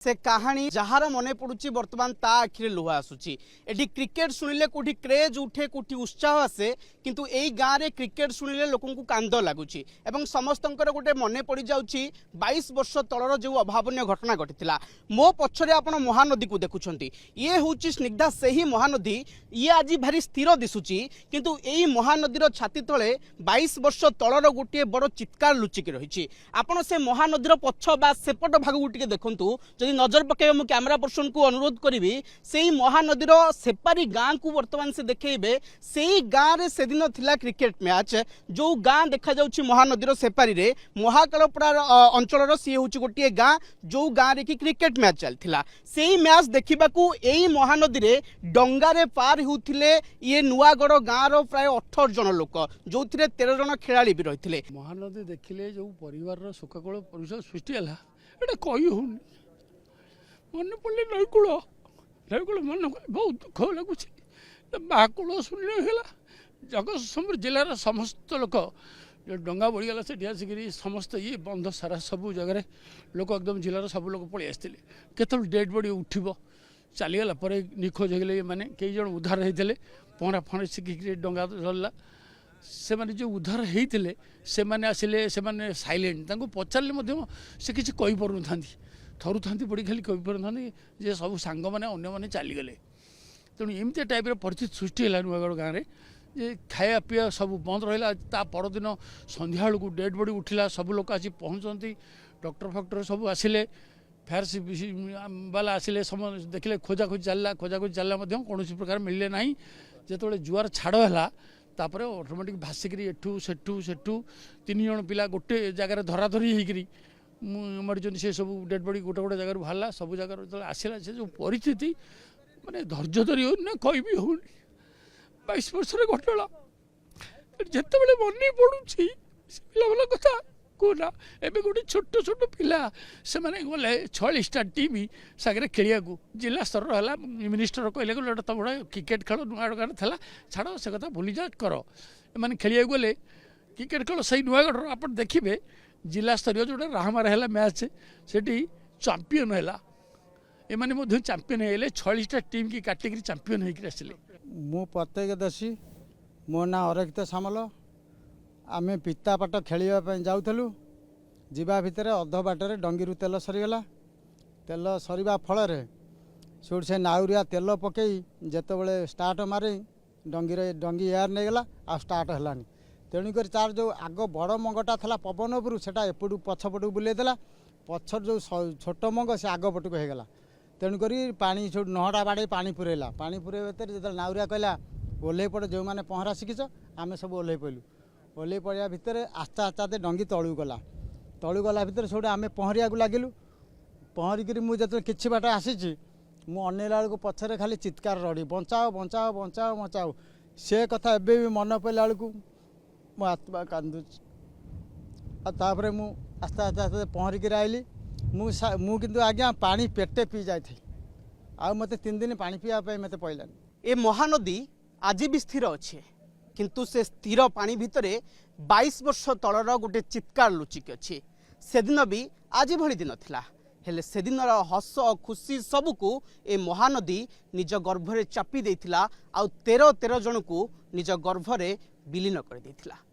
से कहानी जार मन पड़ुची बर्तमान ता आखिरे लुह आसुची एटी क्रिकेट शुणिले कोठी क्रेज उठे कोठी उत्साह आसे किंतु एई गाँ रे क्रिकेट शुणिले लोकन को कांद लगुची एवं समस्तंकर गोटे मन पड़ जाउची 22 वर्ष तलर जो अभावनीय घटना घटिथिला। मो पछरे आपण महानदी को देखुछंती, ये होची स्निग्धा सेही महानदी। ये आज भारी स्थिर दिसुची किंतु एई महानदीर छाती तले 22 वर्ष तलर गोटे बड़ चित्कार लुचिकी रहिची। आपण से महानदीर पछ बा सेपट भाग गुटिके देखंतु। नजर पकेबे मु कैमरा पर्सन को अनुरोध करी से महानदीर सेपारी गाँ को वर्तमान से देखेबे। से गाँ रे से दिन थिला क्रिकेट मैच जो गाँ देखा जाउछि महानदीर सेपारी रे महाकालपड़ा अंचल सी हूँ गोटे गाँ जो गाँ रे कि क्रिकेट मैच चलथिला। से मैच देखिबाकू एई महानदी रे डंगारे पार होउथिले ये नुआगढ़ गाँ रो प्राय 18 जन लोक जो 13 जन खेलाड़ी भी रहिथिले। महानदी देखिले जो परिवार सुखकूल परिवेश सृष्टि है एटा कही होनी मन पड़े नईकूल मन बहुत दुख लगुच बाकूल शुणिला जगतसिंहपुर जिलार समस्त लोक जो डंगा बढ़ीगला से आसिक समस्त ये बंध सारा सब जगह लोक एकदम जिलार सब लोग पलि आसते केत डेड बॉडी उठब चलीगला निखोज हो मैंने कई जन उद्धार होते पहरा फहरा शिखिक डंगा चलला से माने जो उद्धार होते से माने आसिले से माने साइलेंट पचारे से किसी कही पार था थरु था पड़ी खाली कही पार था जे सब सांग मैंने अन्य मैंने चलीगले। तेणु एमती टाइप परिस्थिति सृष्टि है नुआगढ़ गाँव में जे खाया पीया सब बंद रहा। ता परदिन संध्या बेलू डेड बॉडी उठिला सब लोग आसी पहुँचती डॉक्टर फक्टर सब आसिले फायर बाला आसिले सम देखिले खोजाखोजी चलला कौन प्रकार मिलले ना जो जुआर छाड़ है तापर ऑटोमेटिक भासिक एठू सेठू सेठू 3 जन पिला गोटे जगार धराधरी होकर मरीज से सब डेड बॉडी गोटे गोटे जगह बाहर सब जगह जो आसला से जो परिस्थिति माने धैर्य धरी हो कही भी हो 22 वर्ष घटना जिते मन पड़ुची पिला कथा कहना एवं गोटे छोट छोट पिला से मैंने गले 46टा टीम सागर खेलिया जिला स्तर है मिनिस्टर कहले गोटे तुम बड़ा क्रिकेट खेल नुआगढ़ था छाड़ से कथा भूली जा कर मैंने खेलिया गले क्रिकेट खेल से नुआगढ़ आप देखिए जिला स्तरीय जो राहमार है मैच से चैंपियन है एम चैंपियन है 46टा टीम की काटिक चैंपियन होकर आसिले। मु प्रत्येक दशी मो ना अरक्षित सामल आमे पितापाट खेलवाई जाऊँ जीवा भितर अध बाटर डंगी तेल सरीगला तेल सरीबा फल से से नाउरिया तेल पकई जिते स्टार्ट मारे डंगी एयर नहीं गला आ स्टार्ट है तेणुक तार जो आग बड़ मंगटा था पवनपुर से एपटू पछपट बुलेला पछर जो छोट मंग से आग पटक होगला तेणुक पानी सब नहटा बाड़े पानी पुरेला पानी पुरे भर जो नाउरिया कहला ओल्हे पड़े जो मैंने पहरा शिखिच आम सब ओल्हे पड़ू ओल्हे पड़ा भितर आस्ते आस्ते डंगी तलू गला भितर सब आम पहरिया लगिलु पहरिक मुझे कि बाट आसी मुनेला बेलू पछरे खाली चित्कार रड़ी बचाओ बचाओ बचाओ बचाओ से कथा एबे भी मन पड़ा बेलू मो आत्मा कांदुच तापर मु आस्ते आस्ते आस्ते पहरिक आइली मु किंतु आज्ञा पानी पेटे पी जाए आ मत 3 दिन पानी पीवा मत पड़ानी। ए महानदी आज भी स्थिर अच्छे किंतु से स्थिर पानी भितरे 22 वर्ष तलर गोटे चित्कार लुचिक अच्छे। से दिन भी आज भली दिन थिला हेले से दिन हस खुशी सबको ए महानदी निज गर्भरे चापी देथिला आ 13 जन को निज गर्भरे विलीन कर देथिला।